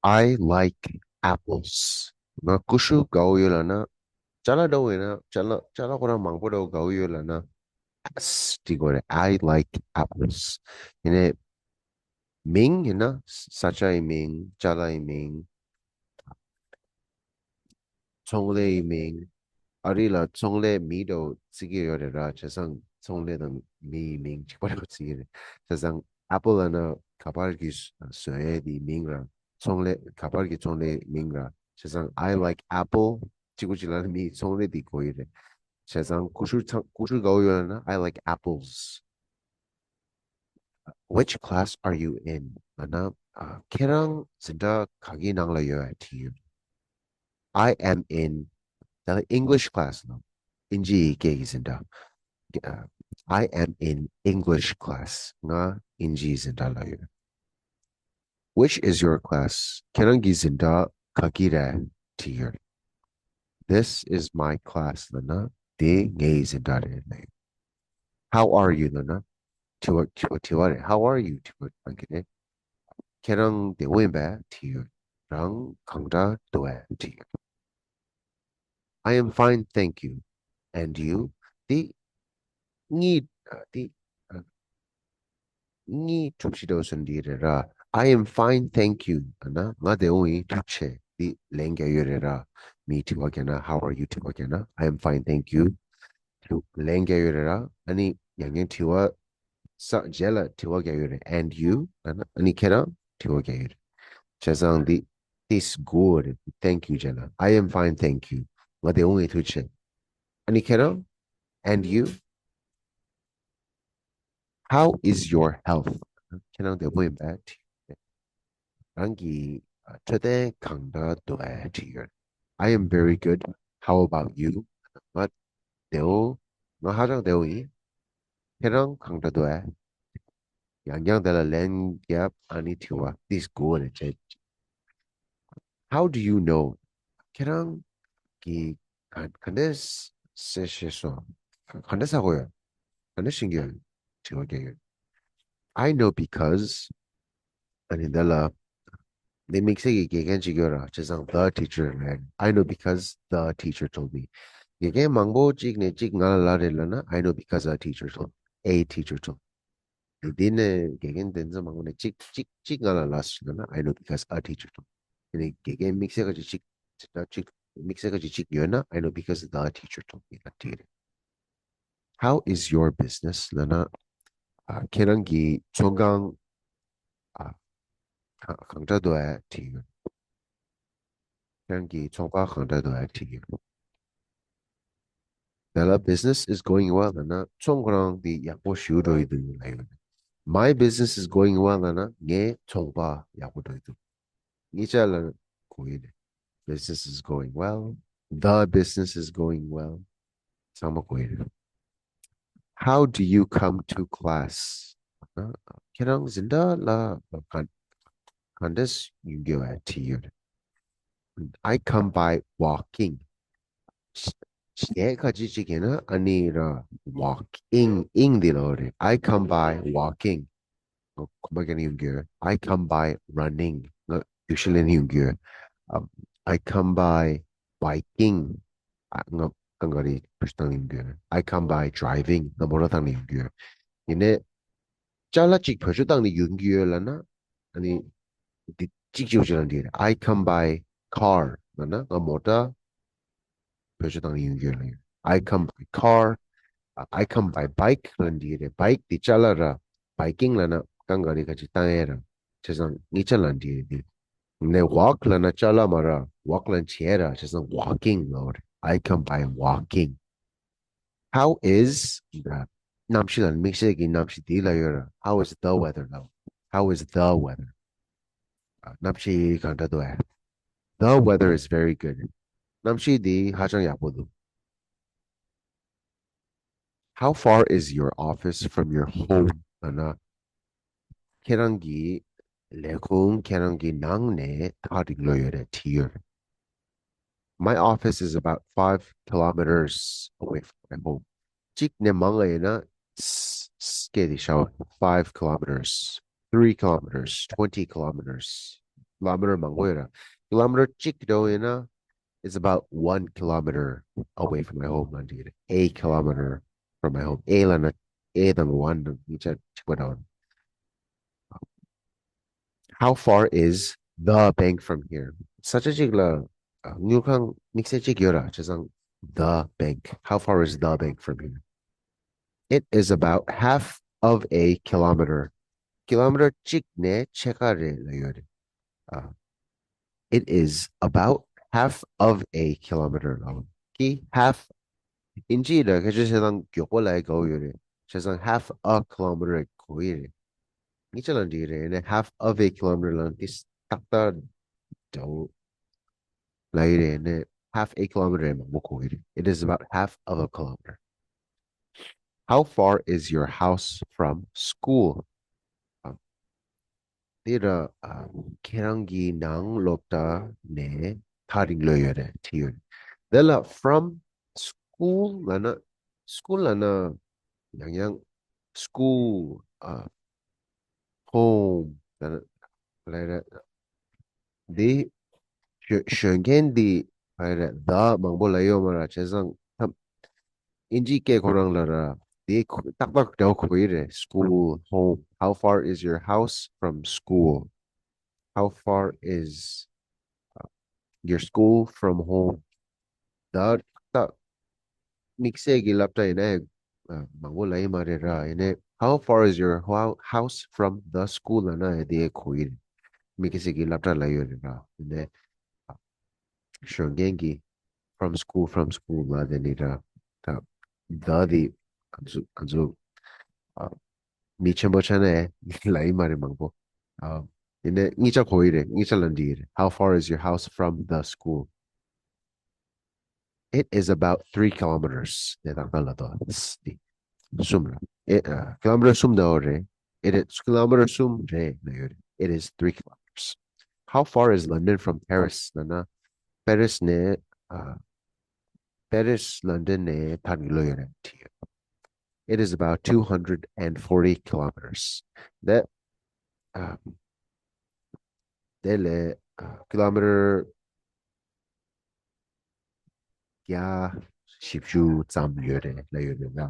I like apples. Na kushu gauyo na chala daw na chala ko na mangpo daw gauyo na as tigore. I like apples. Ine Ming na sacha Ming chala Ming chongle Ming arila chongle mi do sige yore ra chasang chongle da mi Ming chikwa ko sige chasang apple na kapar ki soe di Ming ra chongle kapar ki chongle Ming ra chasang I like apple chiku chila mi chongle di ko ire chasang kushu go na I like apples. Which class are you in? Ana kerang sinda kagi nangla yo at you. I am in the English class now. Inji sinda. Uh, I am in English class. Nga inji sinda la yo. Which is your class? Kerang zinda kagire to you. This is my class, Lana. De ngay zinda re. How are you, Lana? How are you? To Kerang de wimba to you. Rang kangda doe to you. I am fine, thank you. And you? The need the ni chupsido sundire. I am fine, thank you. Ana nga de oi tuche the lenga yurera. Me tiwagana. How are you tiwagana? I am fine, thank you. To lenga yurera. Ani yang tiwa sa jela tiwaga yure. And you? Ana ani kera tiwaga yure. Chazang the this good. Thank you, Jela. I am fine, thank you. Nga de oi tuche. Ani kera? And you? How is your health? Kera de oi back. Rangi today kangda doe tier. I am very good. How about you? But deo no hajang deo yi. Kerang kangda doe. Yang de la len yap ani tiwa. This good. How do you know? Kerang ki kandes se sheso. Kandes agoya. Kandes shingyo. Tiwa geyo. I know because ani de la they make say gegen chigora. Chesang the teacher. I know because the teacher told me. Yage mangbo chik ne chik ngala la re lana. I know because a teacher told. A teacher told. Dine gegen denza mangbo ne chik ngala la lana. I know because a teacher told. Ine gegen mixe ka chik mixe ka chik yona. I know because the teacher told me that tire. How is your business lana? Kerangi chongang 강자 doa tiyo. Kerangi chongpa 강자 doa tiyo. Nala business is going well lana. Chongrang di yakbo shiudo idu layo. My business is going well, Nana. Nge chongpa yakudoidu. Ngicha kuide. Business is going well. The business is going well. Sama kuide. How do you come to class? Kirang zinda la kandes yungyo at. I come by walking. 시내까지 아니라 walking dilore. I come by walking. Kumbaga yung I come by running. Usually yung gear. Um, I come by biking. Nga kangari personal yung gear. I come by driving. Nga mura tang yung gear. Yine chala chik pwesyo tang ni yung gear lana. Ani di chik chiyo chilang dire. I come by car. Nga mota pwesyo tang ni yung gear lang. I come by car. I come by bike lan dire. Bike di chala ra. Biking lana kangari kachi tangera. Chesang ni chalan dire. Ne walk lana chala mara. Walk lan chiera. Chesang walking lord. I come by walking. How is the Namshilan Mixegi Namshi Dilayura? How is the weather now? How is the weather? Namshi Kantadoe. The weather is very good. Namshi di Hajang Yapodu. How far is your office from your home? Ana Kerangi Lekung Kerangi Nangne Tadigloyere Tier. My office is about 5 kilometers away from my home. Chik ne mangayana skedi show 5 kilometers, 3 kilometers, 20 kilometers. kilometer mangoira. Kilometer chikdoina is about 1 kilometer away from my home, Nandiri. A kilometer from my home. A lana A than one. How far is the bank from here? Sacha Nukang Nixe Chigyora, Chazang the bank. How far is the bank from here? It is about half of a kilometer. Kilometer chikne chekare layore. Uh, it is about half of a kilometer long. Ki half inji da ke chazang gyoko lai go yore. Chazang half a kilometer ko yore. Ni chalan dire ne half of a kilometer long. This takta do laire ne half a kilometer mo ko yore. It is about half of a kilometer. How far is your house from school? Tira kerangi nang lopta ne taring loyore tiyon. Dela from school lana yang school home lana laira di shungen di laira da mangbo layo mara chesang tam inji ke korang lara di tak tak daw ko school home. How far is your house from school? How far is your school from home? Da ta mikse gilapta ine mangula imarera ine. How far is your house from the school na de koir? Mikse gilapta layorera ine shongengi from school la de nira ta da di anzu michembo chane la imare mangbo. Ine ngicha koire ngicha landire. How far is your house from the school? It is about 3 kilometers. De Takalado. Sumra. Kilometer sum da ore. It is kilometer sum re na yun. It is 3 kilometers. How far is London from Paris? Nana Paris ne Paris London ne tanilo yun. It is about 240 kilometers. That uh, dele kilometer ya shipju tsam yore la yun na.